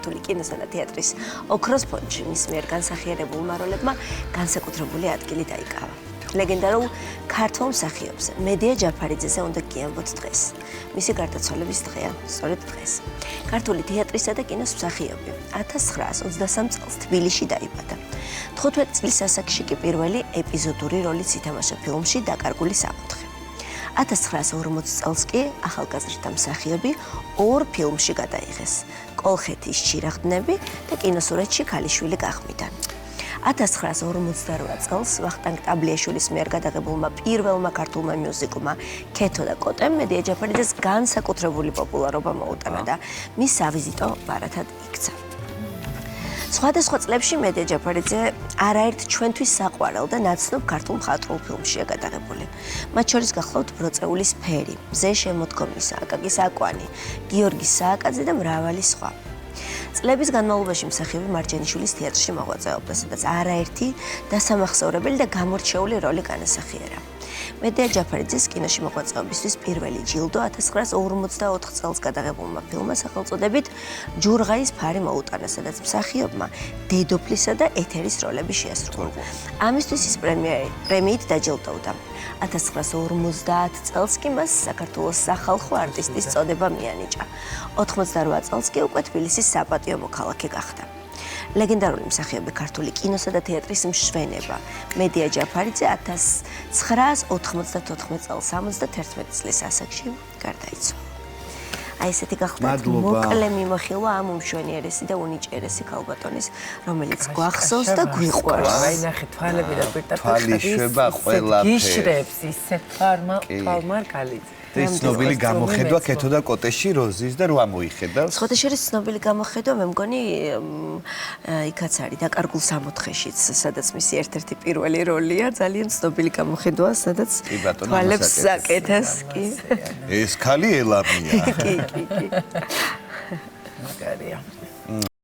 ქართული კინოსა და თეატრის ოქროს ფონდში მის მიერ განსახიერებულმა როლებმა განსაკუთრებული ადგილი დაიკავა. ლეგენდარულ ქართველ მსახიობს მედია ჯაფარიძეზე უნდა გიამბოთ დღეს. მისი გარდაცვალების დღეა, სწორედ დღეს. ქართული თეატრისა და კინოს მსახიობი 1923 წელს თბილისში დაიბადა. 15 წლის ასაკში კი პირველი ეპიზოდური როლიც ითამაშა ფილმში „დაკარგული საფოთხე“. 1940 წელს კი ახალგაზრდა მსახიობი ორ ფილმში გადაიღეს. კოლხეთის ჭირაღდნები და კინოსურეთში ქალიშვილი გახმიდა. 1958 წელს ვახტანგ ტაბლიაშვილის მიერ გადაღებულმა პირველმა ქართულმა მიუზიკლმა „ქეთო და კოტემ“ მედია ჯაფარიძეს განსაკუთრებული პოპულარობა მოუტანა და მის ავიზიტო ბარათად იქცა. სხვადასხვა წლებში მედია ჯაფარიძე არაერთ ჩვენთვის საყვარელ და ნაცნობ ქართულ მხატვრულ ფილმშია გადაღებული. მათ შორის გახლავთ ბროწეულის ფერი, მზე შემოდგომისა, აკაკი საკვანი, გიორგი სააკაძე და მრავალი სხვა. წლების განმავლობაში მსახიობი მარჯანიშვილის თეატრში მოღვაწეობდა, სადაც არაერთი დასამახსოვრებელი და გამორჩეული როლი განასახიერა. მედია ჯაფარიძეს კინოში მოღვაწეობისთვის პირველი ჯილდო 1954 წელს გადაღებულმა ფილმმა სახელწოდებით „ჯურღაის ფარი“ მოუტანა, სადაც მსახიობმა დედოფლისა და ეთერის როლები შეასრულა. ამისთვის ის პრემიით დაჯილდოვდა. 1950 წელს კი მას საქართველოს სახალხო არტისტის წოდება მიანიჭა. 88 წელს კი უკვე თბილისის საპატიო მოქალაქე გახდა. ლეგენდარული მსახიობი ქართული კინოსა და თეატრის მშვენება მედია ჯაფარიძე 1994 წელს 71 წლის ასაკში გარდაიცვალა. აი ესეთი გახლავთ მოკლე მიმოხილვა ამ უმშვენიერესი და უნიჭიერესი ქალბატონის, რომელიც გვახსოვს და გვიყვარს. აი ნახე თვალები და პირდაპირ თვალი შვება ყველაფერი. გიშრებს ისეთ თვალმარ კალიძე. ეს ცნობილი გამოხედვა ქეთო და კოტეში როზის და რო ამოიხედავს. სხვათა შორის ცნობილი გამოხედვა მე მგონი იქაც არის დაკარგულ საფოთხეშიც, სადაც მისი ერთ-ერთი პირველი როლია, ძალიან ცნობილი გამოხედვა, სადაც თვალებს აკეთებს კი. ეს ქალი ელამია. კი. მაგარია.